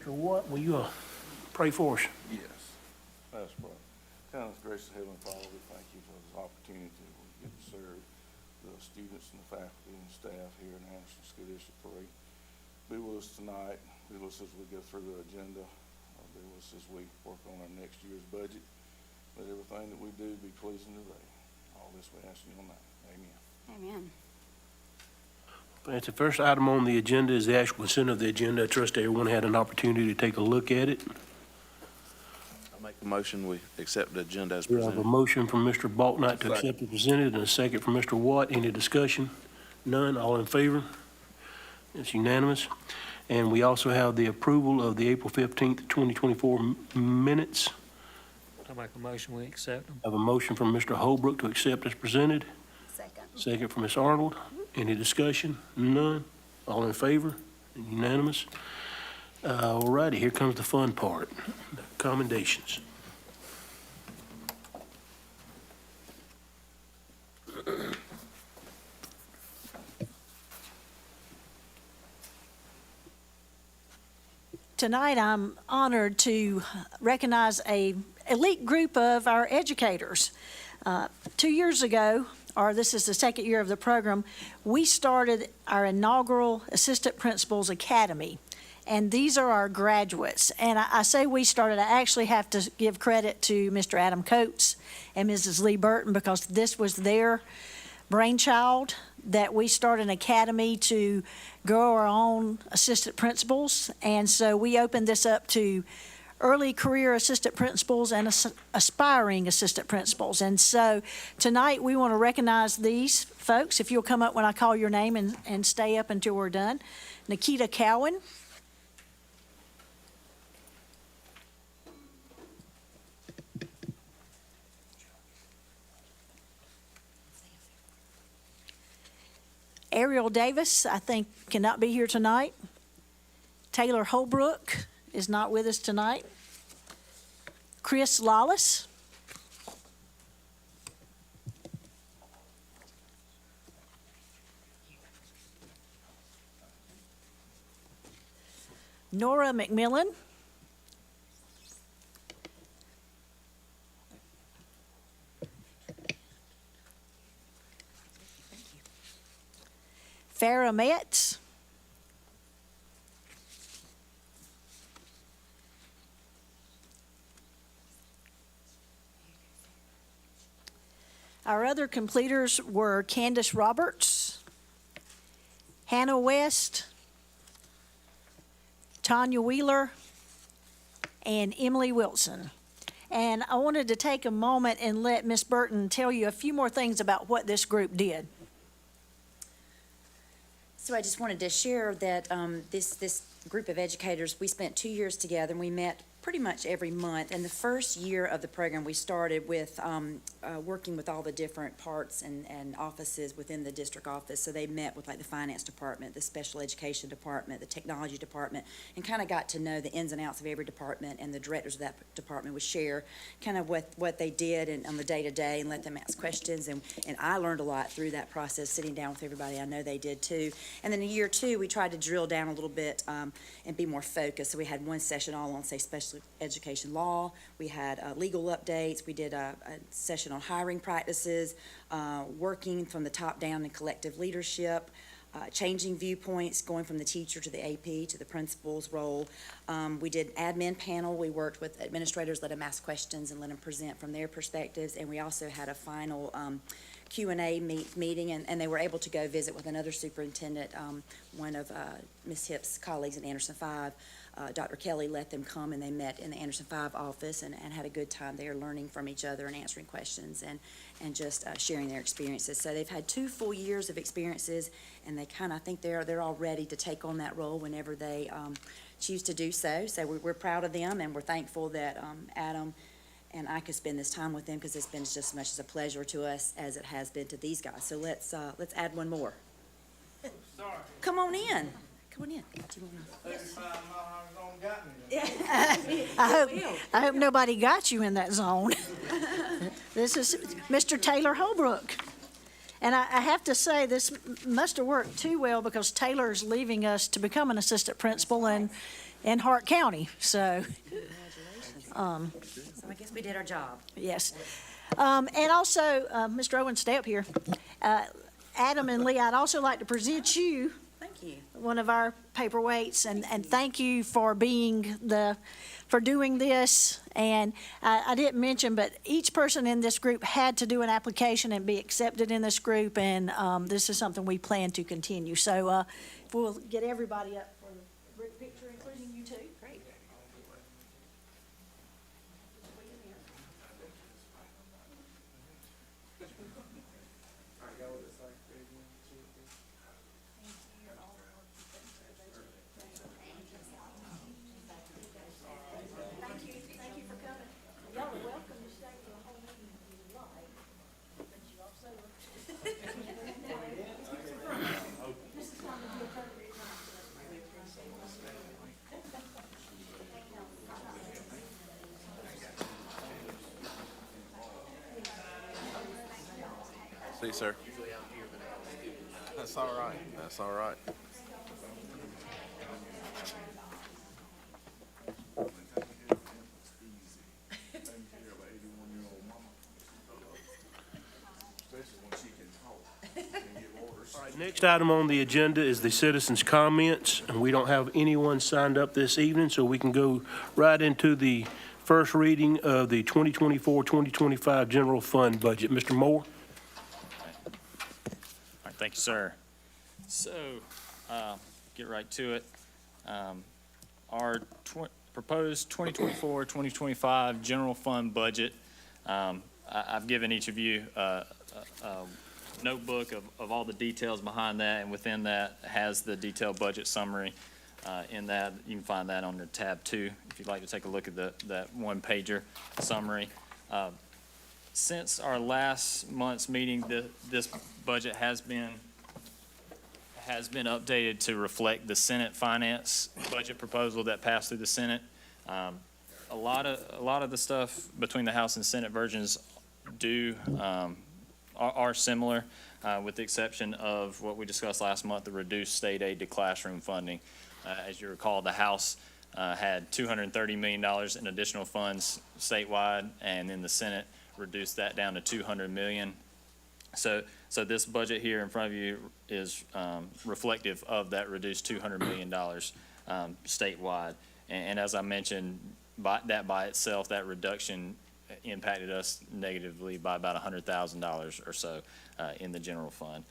Mr. Watt, will you pray for us? Yes. Let's pray. Kind of gracious Heavenly Father, we thank you for this opportunity we get to serve the students and the faculty and staff here in Anderson School District 3. Be with us tonight. Be with us as we go through the agenda. Be with us as we work on our next year's budget. Let everything that we do be pleasing to thee. All this we ask in your name. Amen. Amen. That's the first item on the agenda is the actual consent of the agenda. I trust everyone had an opportunity to take a look at it. I make a motion, we accept the agenda as We have a presented. motion from Mr. Balknight to accept it presented and a second from Mr. Watt. Any discussion? None. All in favor? It's unanimous. And we also have the approval of the April 15th, 2024 minutes. I make a motion, we accept them. I have a motion from Mr. Holbrook to accept as presented. Second. Second from Ms. Arnold. Any discussion? None. All in favor? Unanimous. All righty, here comes the fun part, the commendations. Tonight, I'm honored to recognize a elite group of our educators. 2 years ago, or this is the second year of the program, we started our inaugural Assistant Principals Academy. And these are our graduates. And I say we started, I actually have to give credit to Mr. Adam Coates and Mrs. Lee Burton because this was their brainchild, that we started an academy to grow our own assistant principals. And so we opened this up to early career assistant principals and aspiring assistant principals. And so tonight we want to recognize these folks. If you'll come up when I call your name and stay up until we're done. Nikita Cowan. Ariel Davis, I think, cannot be here tonight. Taylor Holbrook is not with us tonight. Chris Lawless. Nora McMillan. Farah Metz. Our other completers were Candace Roberts, Hannah West, Tanya Wheeler, and Emily Wilson. And I wanted to take a moment and let Ms. Burton tell you a few more things about what this group did. So I just wanted to share that this group of educators, we spent 2 years together, and we met pretty much every month. And the first year of the program, we started with working with all the different parts and offices within the district office. So they met with like the finance department, the special education department, the technology department, and kind of got to know the ins and outs of every department, and the directors of that department would share kind of what they did and on the day-to-day and let them ask questions. And I learned a lot through that process, sitting down with everybody. I know they did too. And then in year 2, we tried to drill down a little bit and be more focused. So we had one session all on, say, special education law. We had legal updates. We did a session on hiring practices, working from the top down in collective leadership, changing viewpoints, going from the teacher to the AP to the principal's role. We did admin panel. We worked with administrators, let them ask questions and let them present from their perspectives. And we also had a final Q&A meeting, and they were able to go visit with another superintendent, one of Ms. Hipp's colleagues in Anderson 5. Dr. Kelly let them come, and they met in the Anderson 5 office and had a good time there, learning from each other and answering questions and just sharing their experiences. So they've had 2 full years of experiences, and they kind of, I think they're all ready to take on that role whenever they choose to do so. So we're proud of them, and we're thankful that Adam and I could spend this time with them, because it's been just as much as a pleasure to us as it has been to these guys. So let's add one more. Sorry. Come on in. Come on in. 35 miles on got me. I hope nobody got you in that zone. This is Mr. Taylor Holbrook. And I have to say, this must have worked too well, because Taylor's leaving us to become an assistant principal, and in Hart County, so, Congratulations. So I guess we did our job. yes. And also, Mr. Owen, stay up here. Adam and Lee, I'd also like to present you Thank you. one of our paperweights, and thank you for for doing this. And I didn't mention, but each person in this group had to do an application and be accepted in this group, and this is something we plan to continue. So if we'll get everybody up for the group picture, including you two. Great. Thank you for coming. Y'all are welcome to stay for the whole meeting if you would like, but you also. This is kind of the appropriate time. See you, sir. That's all right. That's all right. All right, next item on the agenda is the citizens' comments, and we don't have anyone signed up this evening, so we can go right into the first reading of the 2024-2025 general fund budget. Mr. Moore? All right, thank you, sir. So, get right to it. Our proposed 2024-2025 general fund budget, I've given each of you a notebook of all the details behind that, and within that has the detailed budget summary. In that, you can find that on your tab 2, if you'd like to take a look at that one-pager summary. Since our last month's meeting, this budget has been updated to reflect the Senate finance budget proposal that passed through the Senate. A lot of the stuff between the House and Senate versions are similar, with the exception of what we discussed last month, the reduced state aid to classroom funding. As you recall, the House had $230 million in additional funds statewide, and then the Senate reduced that down to $200 million. So this budget here in front of you is reflective of that reduced $200 million statewide. And as I mentioned, by itself, that reduction impacted us negatively by about $100,000 or so in the general fund.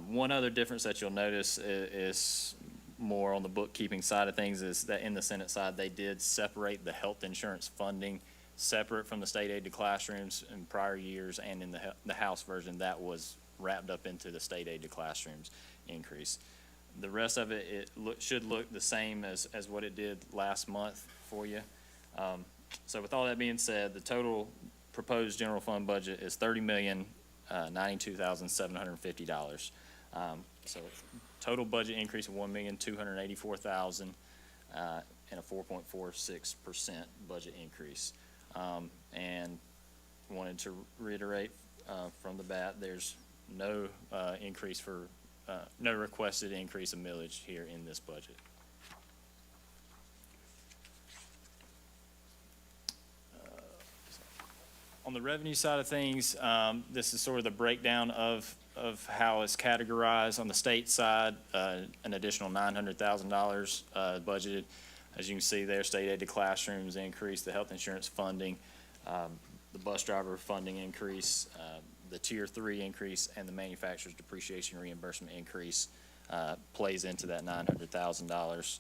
One other difference that you'll notice is more on the bookkeeping side of things, is that in the Senate side, they did separate the health insurance funding separate from the state aid to classrooms in prior years, and in the House version, that was wrapped up into the state aid to classrooms increase. The rest of it, should look the same as what it did last month for you. So with all that being said, the total proposed general fund budget is $30,092,750. So total budget increase of $1,284,000 and a 4.46% budget increase. And wanted to reiterate from the bat, there's no increase no requested increase of millage here in this budget. On the revenue side of things, this is sort of the breakdown of how it's categorized. On the state side, an additional $900,000 budgeted. As you can see there, state aid to classrooms increased, the health insurance funding, the bus driver funding increase, the tier 3 increase, and the manufacturer's depreciation reimbursement increase plays into that $900,000.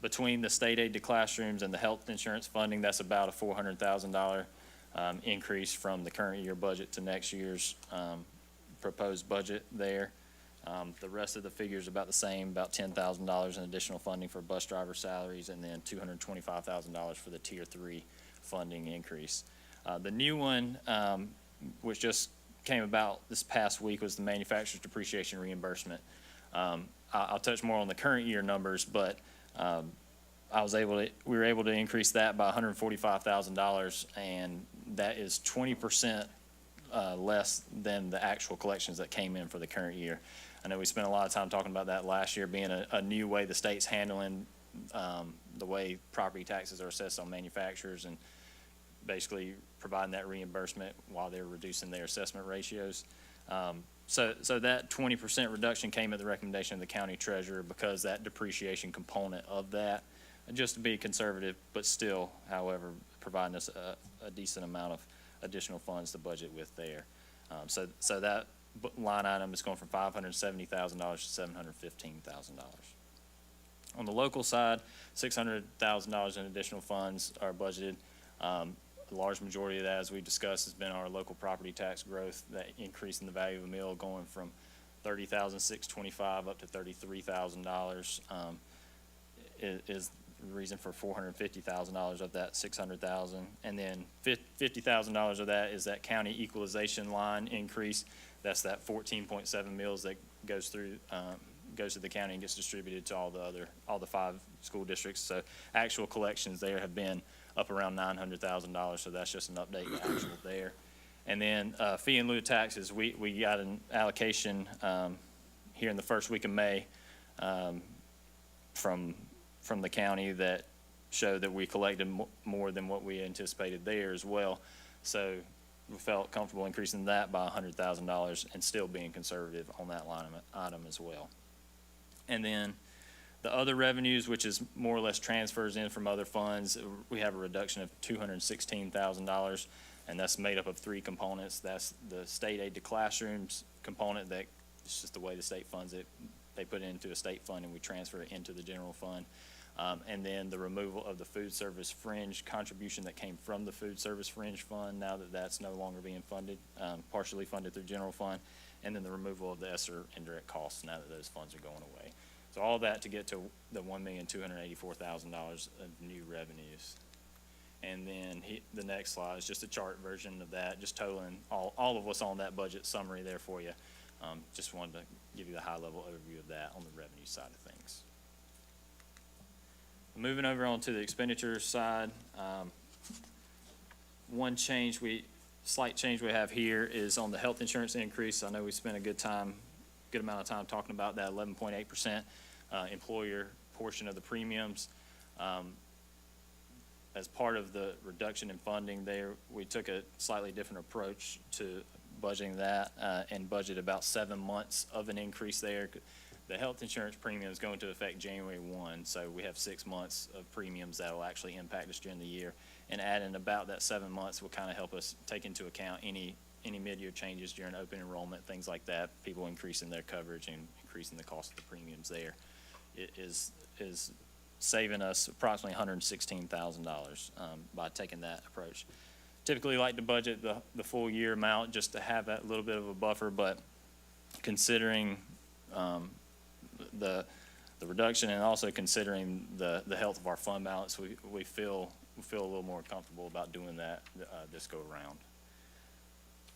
Between the state aid to classrooms and the health insurance funding, that's about a $400,000 increase from the current year budget to next year's proposed budget there. The rest of the figures are about the same, about $10,000 in additional funding for bus driver salaries, and then $225,000 for the tier 3 funding increase. The new one, which just came about this past week, was the manufacturer's depreciation reimbursement. I'll touch more on the current year numbers, but we were able to increase that by $145,000, and that is 20% less than the actual collections that came in for the current year. I know we spent a lot of time talking about that last year being a new way the state's handling the way property taxes are assessed on manufacturers and basically providing that reimbursement while they're reducing their assessment ratios. So that 20% reduction came at the recommendation of the county treasurer because that depreciation component of that, just to be conservative, but still, however, providing us a decent amount of additional funds to budget with there. So that line item is going from $570,000 to $715,000. On the local side, $600,000 in additional funds are budgeted. The large majority of that, as we've discussed, has been our local property tax growth, that increase in the value of a mill going from $30,625 up to $33,000 is the reason for $450,000 of that $600,000. And then $50,000 of that is that county equalization line increase. That's that 14.7 mills that goes to the county and gets distributed to all the 5 school districts. So actual collections there have been up around $900,000, so that's just an update to actual there. And then fee in lieu of taxes, we got an allocation here in the first week of May from the county that showed that we collected more than what we anticipated there as well. So we felt comfortable increasing that by $100,000 and still being conservative on that line item as well. And then the other revenues, which is more or less transfers in from other funds, we have a reduction of $216,000, and that's made up of 3 components. That's the state aid to classrooms component, that it's just the way the state funds it. They put it into a state fund and we transfer it into the general fund. And then the removal of the food service fringe contribution that came from the food service fringe fund, now that that's no longer being funded, partially funded through general fund. And then the removal of the ESSER indirect costs now that those funds are going away. So all that to get to the $1,284,000 of new revenues. And then the next slide is just a chart version of that, just totaling all of what's on that budget summary there for you. Just wanted to give you the high-level overview of that on the revenue side of things. Moving over on to the expenditure side, slight change we have here is on the health insurance increase. I know we spent a good amount of time talking about that 11.8% employer portion of the premiums. As part of the reduction in funding there, we took a slightly different approach to budgeting that and budget about 7 months of an increase there. The health insurance premiums go into effect January 1, so we have 6 months of premiums that will actually impact us during the year. And adding about that 7 months will kind of help us take into account any mid-year changes during open enrollment, things like that, people increasing their coverage and increasing the cost of the premiums there. It is saving us approximately $116,000 by taking that approach. Typically like to budget the full year amount just to have that little bit of a buffer, but considering the reduction and also considering the health of our fund balance, we feel a little more comfortable about doing that this go around.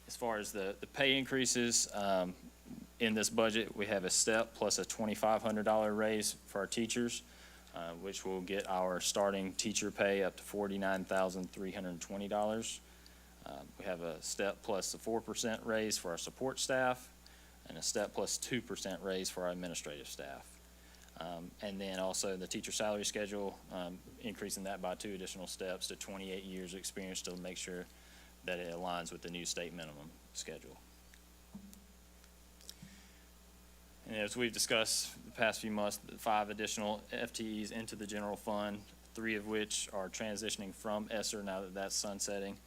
As far as the pay increases, in this budget, we have a step plus a $2,500 raise for our teachers, which will get our starting teacher pay up to $49,320. We have a step plus a 4% raise for our support staff, and a step plus 2% raise for our administrative staff. And then also the teacher salary schedule, increasing that by 2 additional steps to 28 years of experience to make sure that it aligns with the new state minimum schedule. And as we've discussed the past few months, 5 additional FTEs into the general fund, 3 of which are transitioning from ESSER now that that's sunsetting.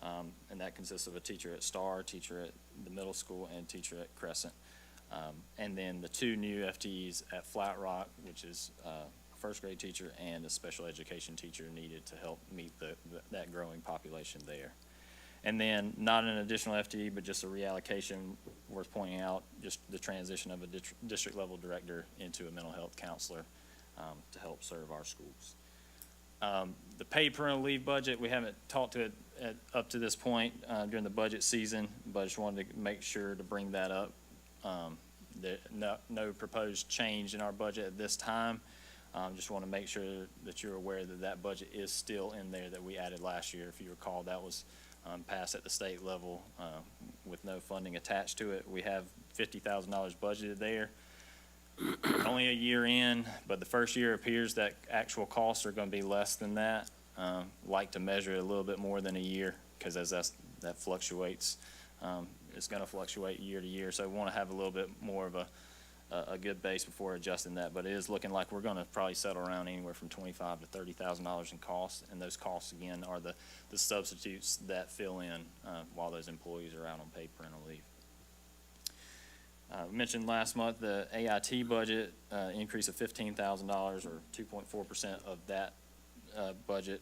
And that consists of a teacher at Star, teacher at the middle school, and teacher at Crescent. And then the 2 new FTEs at Flat Rock, which is a first grade teacher and a special education teacher needed to help meet that growing population there. And then not an additional FTE, but just a reallocation worth pointing out, just the transition of a district level director into a mental health counselor to help serve our schools. The paid parental leave budget, we haven't talked to it up to this point during the budget season, but I just wanted to make sure to bring that up. No proposed change in our budget at this time. Just want to make sure that you're aware that that budget is still in there that we added last year. If you recall, that was passed at the state level with no funding attached to it. We have $50,000 budgeted there. only a year in, but the first year appears that actual costs are gonna be less than that. Like to measure it a little bit more than a year, because that fluctuates. It's gonna fluctuate year to year, so we wanna have a little bit more of a good base before adjusting that, but it is looking like we're gonna probably settle around anywhere from $25,000 to $30,000 in costs, and those costs, again, are the substitutes that fill in, while those employees are out on paid parental leave. We mentioned last month the AIT budget, increase of $15,000 or 2.4% of that, budget,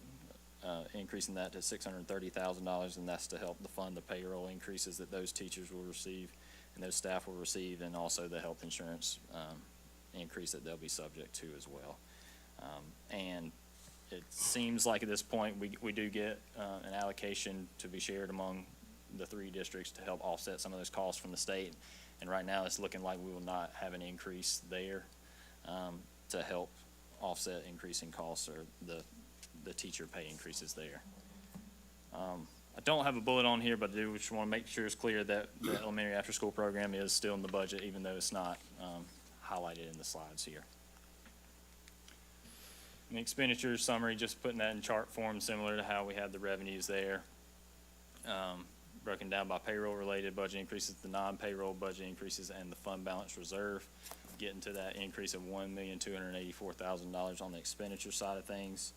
increasing that to $630,000, and that's to help to fund the payroll increases that those teachers will receive and those staff will receive, and also the health insurance, increase that they'll be subject to as well. And it seems like at this point, we do get, an allocation to be shared among the 3 districts to help offset some of those costs from the state. And right now, it's looking like we will not have an increase there, to help offset increasing costs or the teacher pay increases there. I don't have a bullet on here, but I do just want to make sure it's clear that the elementary after-school program is still in the budget, even though it's not, highlighted in the slides here. And the expenditure summary, just putting that in chart form, similar to how we had the revenues there. Broken down by payroll-related budget increases, the non-payroll budget increases, and the fund balance reserve, getting to that increase of $1,284,000 on the expenditure side of things.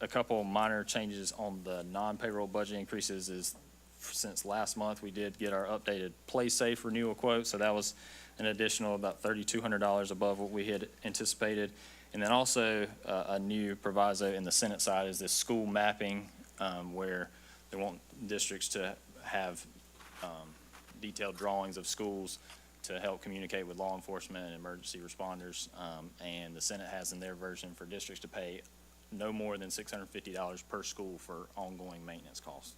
A couple minor changes on the non-payroll budget increases is, since last month, we did get our updated PlaySafe renewal quote, so that was an additional about $3,200 above what we had anticipated. And then also, a new proviso in the Senate side is this school mapping, where they want districts to have, detailed drawings of schools to help communicate with law enforcement and emergency responders. And the Senate has in their version for districts to pay no more than $650 per school for ongoing maintenance costs.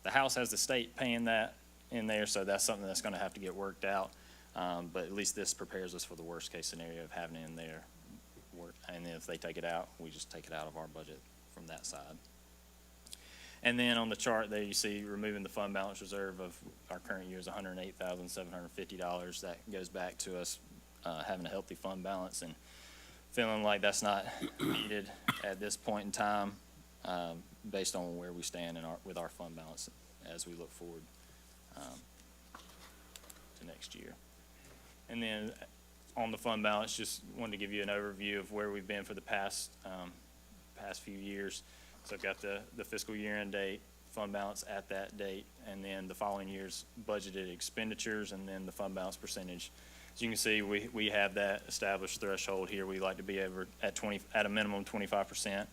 The House has the state paying that in there, so that's something that's gonna have to get worked out. But at least this prepares us for the worst-case scenario of having it in there. And then if they take it out, we just take it out of our budget from that side. And then on the chart there, you see removing the fund balance reserve of our current year is $108,750. That goes back to us having a healthy fund balance and feeling like that's not needed at this point in time, based on where we stand with our fund balance as we look forward to next year. And then on the fund balance, just wanted to give you an overview of where we've been for the past few years. So I've got the fiscal year end date, fund balance at that date, and then the following year's budgeted expenditures, and then the fund balance percentage. As you can see, we have that established threshold here. We like to be over at a minimum 25%.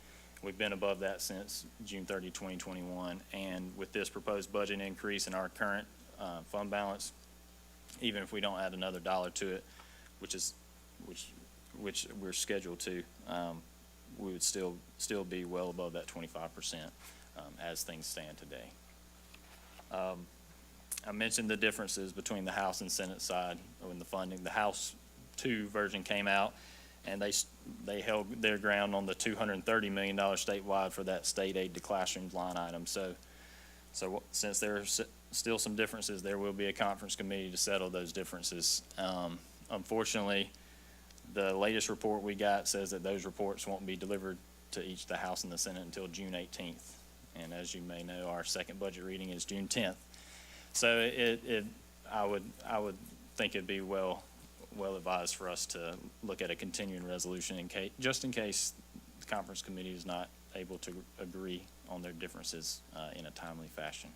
We've been above that since June 30, 2021. And with this proposed budget increase in our current fund balance, even if we don't add another dollar to it, which we're scheduled to, we would still be well above that 25% as things stand today. I mentioned the differences between the House and Senate side in the funding. The House 2 version came out, and they held their ground on the $230 million statewide for that state aid to classrooms line item. So since there are still some differences, there will be a conference committee to settle those differences. Unfortunately, the latest report we got says that those reports won't be delivered to each the House and the Senate until June 18th. And as you may know, our second budget reading is June 10th. So I would think it'd be well advised for us to look at a continuing resolution just in case the conference committee is not able to agree on their differences in a timely fashion.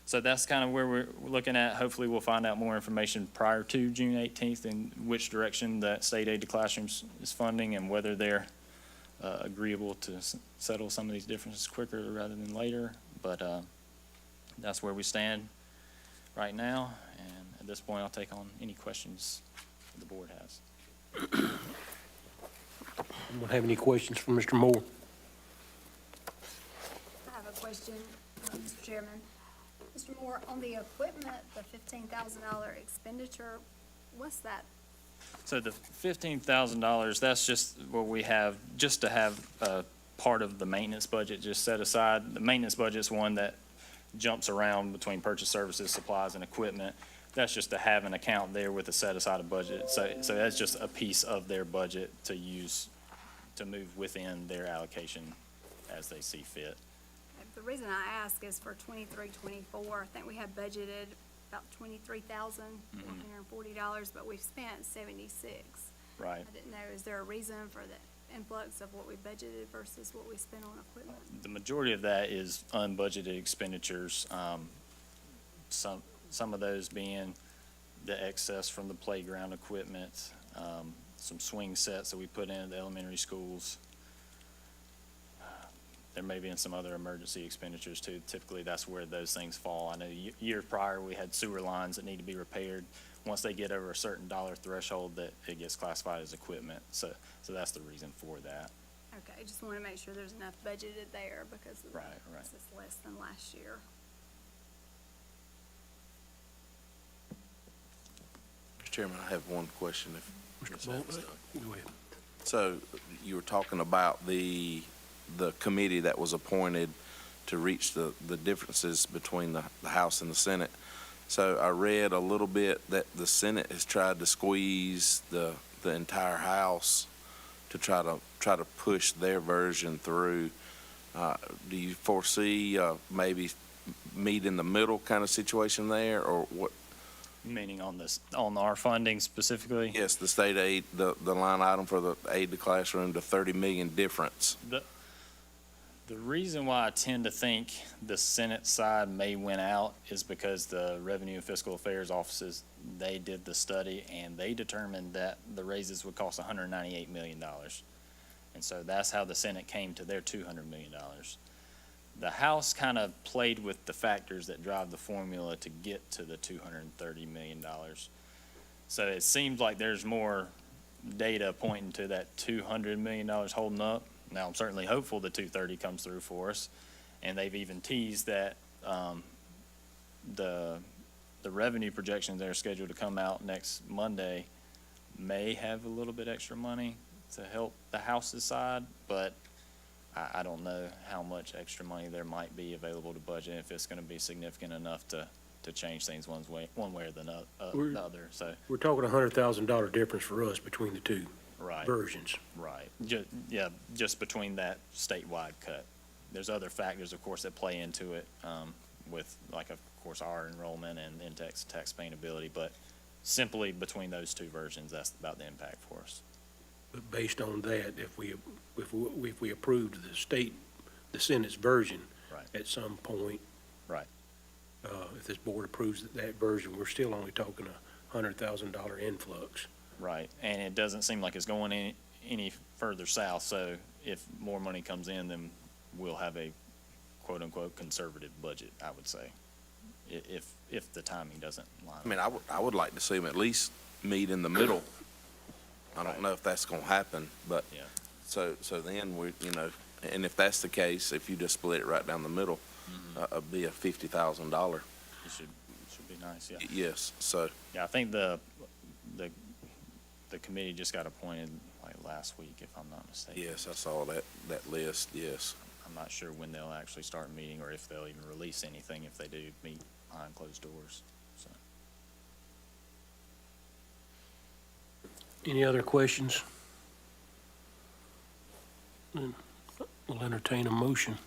So that's kind of where we're looking at. Hopefully we'll find out more information prior to June 18th in which direction that state aid to classrooms is funding and whether they're agreeable to settle some of these differences quicker rather than later. But that's where we stand right now. And at this point, I'll take on any questions the board has. Anyone have any questions for Mr. Moore? I have a question, Mr. Chairman. Mr. Moore, on the equipment, the $15,000 expenditure, what's that? So the $15,000, that's just what we have, just to have part of the maintenance budget just set aside. The maintenance budget is one that jumps around between purchase services, supplies, and equipment. that's just to have an account there with a set aside of budget. So that's just a piece of their budget to use, to move within their allocation as they see fit. The reason I ask is for 23-24. I think we had budgeted about $23,440, but we've spent 76. Right. I didn't know, is there a reason for the influx of what we budgeted versus what we spent on equipment? The majority of that is unbudgeted expenditures. Some of those being the excess from the playground equipment, some swing sets that we put in at the elementary schools. There may be some other emergency expenditures too. Typically, that's where those things fall. I know years prior, we had sewer lines that need to be repaired. Once they get over a certain dollar threshold, that it gets classified as equipment. So that's the reason for that. Okay, just want to make sure there's enough budgeted there because Right. this is less than last year. Mr. Chairman, I have one question if. Mr. Bolton, go ahead. So you were talking about the committee that was appointed to reach the differences between the House and the Senate. So I read a little bit that the Senate has tried to squeeze the entire House to try to push their version through. Do you foresee maybe meet in the middle kind of situation there, or what? Meaning on our funding specifically? Yes, the state aid, the line item for the aid to classroom, the 30 million difference. The reason why I tend to think the Senate side may win out is because the Revenue and Fiscal Affairs offices, they did the study and they determined that the raises would cost $198 million. And so that's how the Senate came to their $200 million. The House kind of played with the factors that drive the formula to get to the $230 million. So it seems like there's more data pointing to that $200 million holding up. Now, I'm certainly hopeful the 230 comes through for us, and they've even teased that the revenue projections that are scheduled to come out next Monday may have a little bit extra money to help the House's side, but I don't know how much extra money there might be available to budget, if it's going to be significant enough to change things one way or the other. So We're talking $100,000 difference for us between the two right. versions. Right. Just between that statewide cut. There's other factors, of course, that play into it, with, like, of course, our enrollment and tax paying ability, but simply between those two versions, that's about the impact for us. But based on that, if we approved the Senate's version Right. at some point. Right. If this board approves that version, we're still only talking $100,000 influx. Right, and it doesn't seem like it's going any further south, so if more money comes in, then we'll have a quote-unquote conservative budget, I would say, if the timing doesn't line up. I mean, I would like to see them at least meet in the middle. I don't know if that's gonna happen, but, Yeah. so then and if that's the case, if you just split it right down the middle, it'd be a $50,000. It should be nice, yeah. Yes, so, Yeah, I think the committee just got appointed like last week, if I'm not mistaken. yes, I saw that list, yes. I'm not sure when they'll actually start meeting or if they'll even release anything if they do meet behind closed doors, so. Any other questions? Then we'll entertain a motion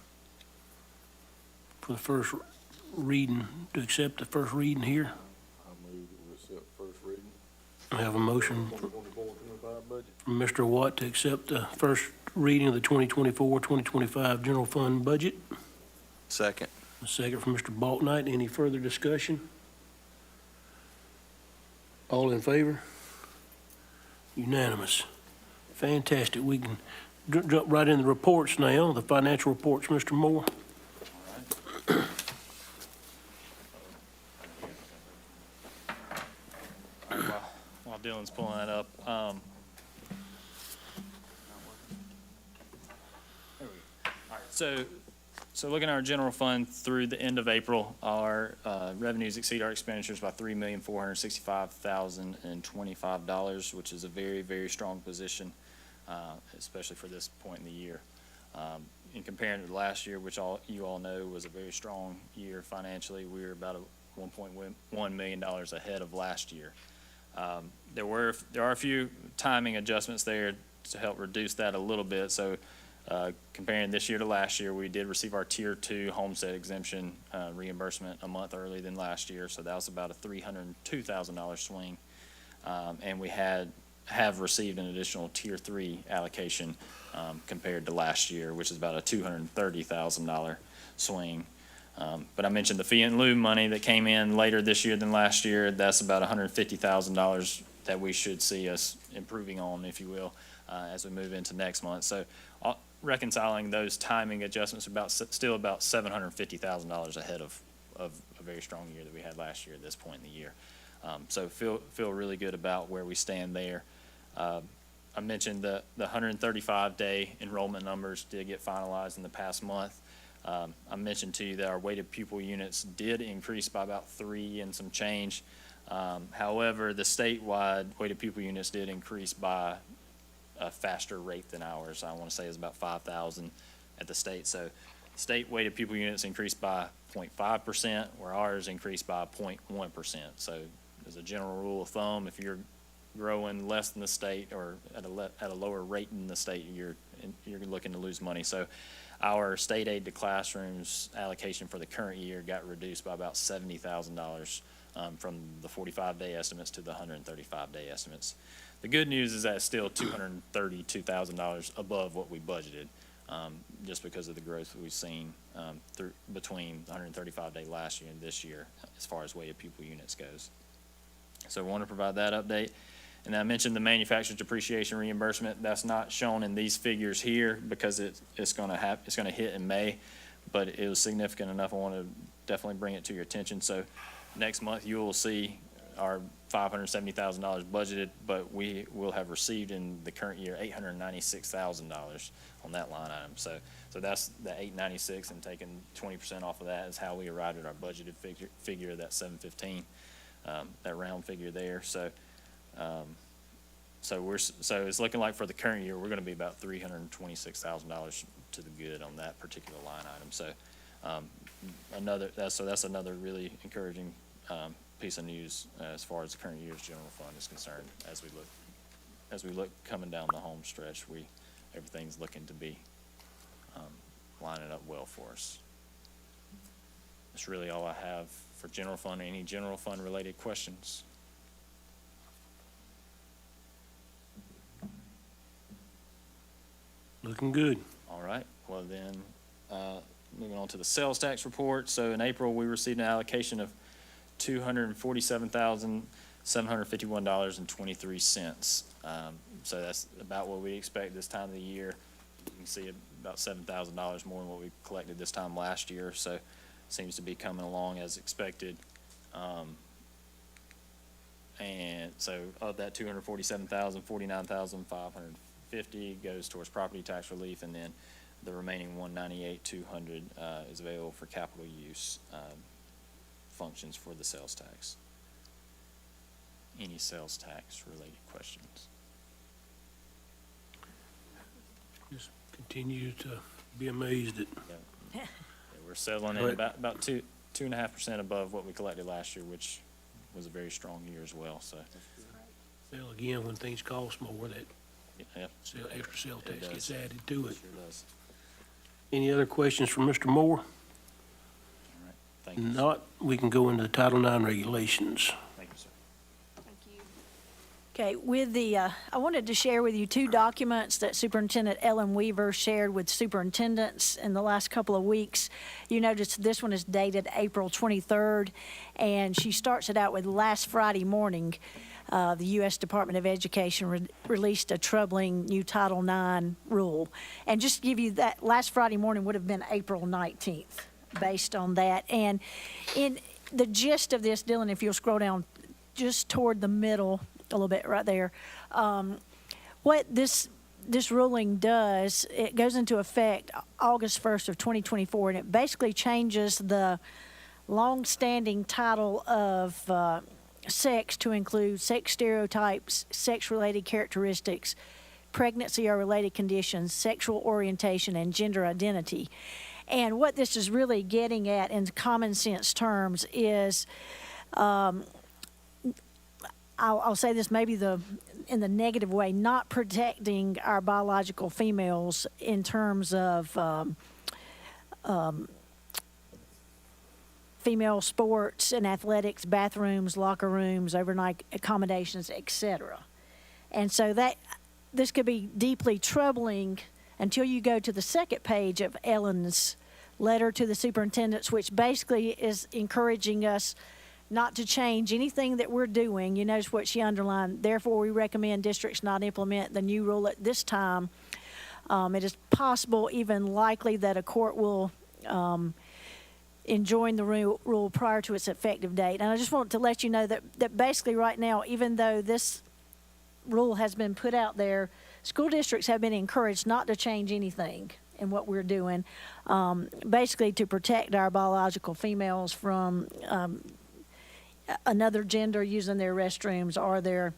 for the first reading, to accept the first reading here. I move that we accept first reading. I have a motion 2024-25 budget. from Mr. Watt to accept the first reading of the 2024-2025 general fund budget. Second. A second from Mr. Baltnight. Any further discussion? All in favor? Unanimous. Fantastic. We can jump right in the reports now, the financial reports, Mr. Moore. While Dylan's pulling that up, so looking at our general fund through the end of April, our revenues exceed our expenditures by $3,465,025, which is a very, very strong position, especially for this point in the year. In comparing to last year, which you all know was a very strong year financially, we were about $1.1 million ahead of last year. There are a few timing adjustments there to help reduce that a little bit. So comparing this year to last year, we did receive our Tier 2 homestead exemption reimbursement a month earlier than last year, so that was about a $302,000 swing. And we have received an additional Tier 3 allocation compared to last year, which is about a $230,000 swing. But I mentioned the fee and lieu money that came in later this year than last year. That's about $150,000 that we should see us improving on, if you will, as we move into next month. So reconciling those timing adjustments still about $750,000 ahead of a very strong year that we had last year at this point in the year. So feel really good about where we stand there. I mentioned the 135-day enrollment numbers did get finalized in the past month. I mentioned to you that our weighted pupil units did increase by about 3 and some change. However, the statewide weighted pupil units did increase by a faster rate than ours. I want to say it's about 5,000 at the state. So state weighted pupil units increased by 0.5%, where ours increased by 0.1%. So as a general rule of thumb, if you're growing less than the state or at a lower rate than the state, you're looking to lose money. So our state aid to classrooms allocation for the current year got reduced by about $70,000 from the 45-day estimates to the 135-day estimates. The good news is that it's still $232,000 above what we budgeted, just because of the growth we've seen between the 135-day last year and this year as far as weighted pupil units goes. So we want to provide that update. And I mentioned the manufacturer's depreciation reimbursement. That's not shown in these figures here because it's going to hit in May, but it was significant enough. I want to definitely bring it to your attention. So next month you will see our $570,000 budgeted, but we will have received in the current year $896,000 on that line item. So that's the $896, and taking 20% off of that is how we arrived at our budgeted figure of that $715, that round figure there. So it's looking like for the current year we're going to be about $326,000 to the good on that particular line item. So that's another really encouraging piece of news as far as the current year's general fund is concerned. As we look coming down the home stretch, everything's looking to be lining up well for us. That's really all I have for general fund. Any general fund related questions? Looking good. All right, well then, moving on to the sales tax report. So in April, we received an allocation of $247,751.23. So that's about what we expect this time of the year. You can see about $7,000 more than what we collected this time last year. So it seems to be coming along as expected. And so of that 247,000, 49,550 goes towards property tax relief, and then the remaining 198,200 is available for capital use functions for the sales tax. Any sales tax related questions? Just continue to be amazed at. Yeah, we're settling in about 2.5% above what we collected last year, which was a very strong year as well. So, Well, again, when things cost more, that yeah, extra sales tax does. gets added to it. sure does. Any other questions from Mr. Moore? All right, thank you. Not, we can go into the Title IX regulations. Thank you, sir. Okay, with I wanted to share with you 2 documents that Superintendent Ellen Weaver shared with superintendents in the last couple of weeks. You notice this one is dated April 23rd, and she starts it out with last Friday morning. The U.S. Department of Education released a troubling new Title IX rule. And just to give you that, last Friday morning would have been April 19th, based on that. And in the gist of this, Dylan, if you'll scroll down just toward the middle, a little bit right there. What this ruling does, it goes into effect August 1st of 2024, and it basically changes the long-standing title of sex to include sex stereotypes, sex-related characteristics, pregnancy or related conditions, sexual orientation, and gender identity. And what this is really getting at in common sense terms is, I'll say this maybe in the negative way, not protecting our biological females in terms of female sports and athletics, bathrooms, locker rooms, overnight accommodations, etc. And so this could be deeply troubling until you go to the second page of Ellen's letter to the superintendents, which basically is encouraging us not to change anything that we're doing. You notice what she underlined. Therefore, we recommend districts not implement the new rule at this time. It is possible, even likely, that a court will enjoin the rule prior to its effective date. And I just want to let you know that basically right now, even though this rule has been put out there, school districts have been encouraged not to change anything in what we're doing, basically to protect our biological females from another gender using their restrooms or their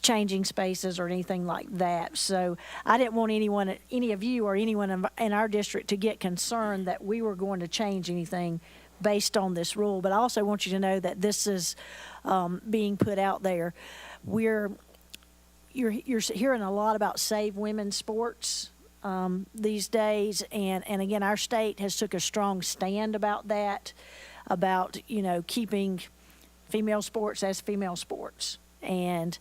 changing spaces or anything like that. So I didn't want any of you or anyone in our district to get concerned that we were going to change anything based on this rule. But I also want you to know that this is being put out there. You're hearing a lot about Save Women's Sports these days, and again, our state has took a strong stand about that, about keeping female sports as female sports. And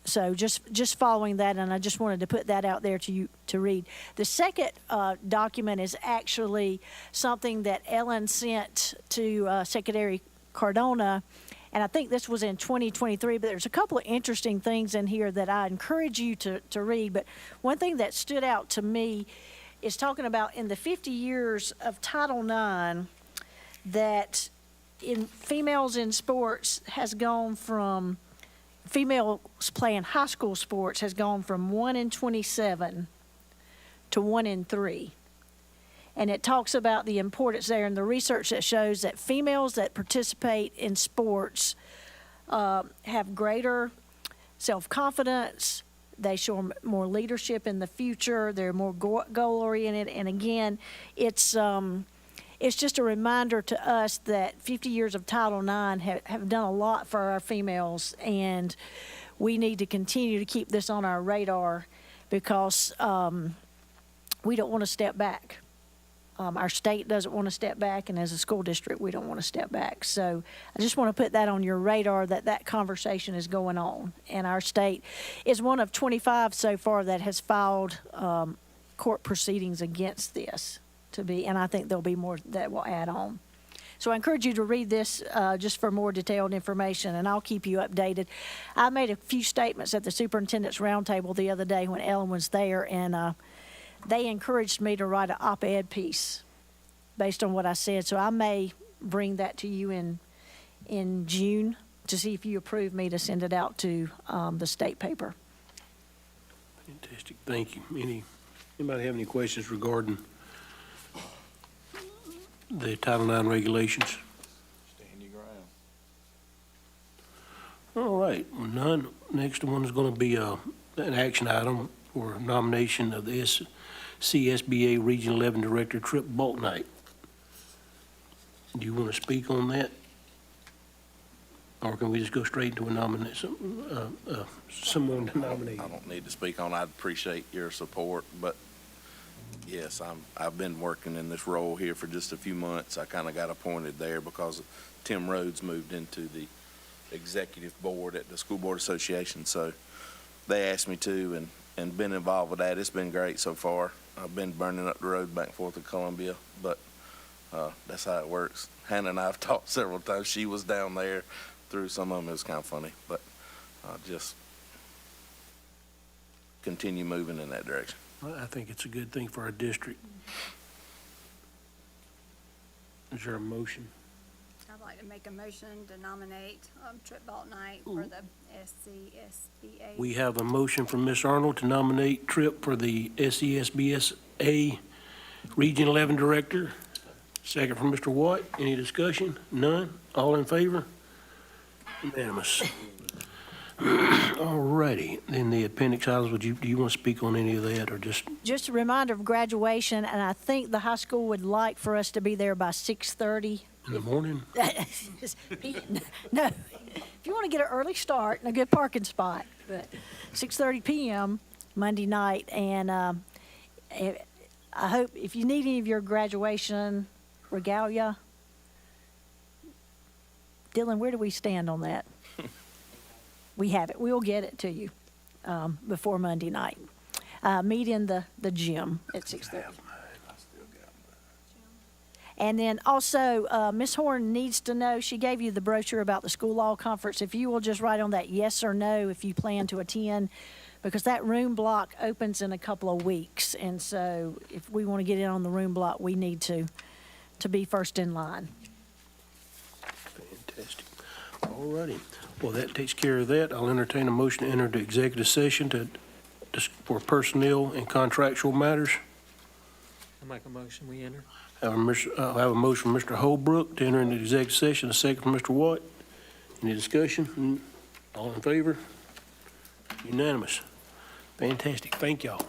so just following that, and I just wanted to put that out there to you to read. The second document is actually something that Ellen sent to Secretary Cardona, and I think this was in 2023, but there's a couple of interesting things in here that I encourage you to read. But one thing that stood out to me is talking about in the 50 years of Title IX that in females in sports has gone from females playing high school sports has gone from 1 in 27 to 1 in 3. And it talks about the importance there and the research that shows that females that participate in sports have greater self-confidence. They show more leadership in the future. They're more goal-oriented. And again, it's just a reminder to us that 50 years of Title IX have done a lot for our females, and we need to continue to keep this on our radar because we don't want to step back. Our state doesn't want to step back, and as a school district, we don't want to step back. So I just want to put that on your radar that conversation is going on. And our state is one of 25 so far that has filed court proceedings against this. And I think there'll be more that will add on. So I encourage you to read this just for more detailed information, and I'll keep you updated. I made a few statements at the superintendent's roundtable the other day when Ellen was there, and they encouraged me to write an op-ed piece based on what I said. So I may bring that to you in June to see if you approve me to send it out to the state paper. Fantastic, thank you. Anybody have any questions regarding the Title IX regulations? Stand your ground. All right, well, none. Next one is going to be an action item for nomination of the CSBA Region 11 Director Trip Balknight. Do you want to speak on that? Or can we just go straight into a nomination, someone to nominate? I don't need to speak on. I'd appreciate your support, but yes, I've been working in this role here for just a few months. I kind of got appointed there because Tim Rhodes moved into the executive board at the School Board Association, so they asked me to and been involved with that. It's been great so far. I've been burning up the road back and forth to Columbia, but that's how it works. Hannah and I have talked several times. She was down there through some of them. It was kind of funny, but just continue moving in that direction. I think it's a good thing for our district. Is there a motion? I'd like to make a motion to nominate Trip Balknight for the SCSBA. We have a motion from Ms. Arnold to nominate Tripp for the SESBSA Region 11 Director. Second from Mr. Watt. Any discussion? None? All in favor? Unanimous. All righty, then the appendix items, do you want to speak on any of that, or just, Just a reminder of graduation, and I think the high school would like for us to be there by 6:30. in the morning? No, if you want to get an early start and a good parking spot, but 6:30 PM Monday night, and I hope, if you need any of your graduation regalia, Dylan, where do we stand on that? We have it. We'll get it to you before Monday night. Meet in the gym at 6:30. And then also, Ms. Horn needs to know, she gave you the brochure about the school law conference. If you will just write on that yes or no if you plan to attend, because that room block opens in a couple of weeks. And so if we want to get in on the room block, we need to be first in line. Fantastic. All righty. Well, that takes care of that. I'll entertain a motion to enter the executive session for personnel and contractual matters. I make a motion, we enter. I have a motion from Mr. Holbrook to enter into executive session, a second from Mr. Watt. Any discussion? All in favor? Unanimous. Fantastic. Thank y'all.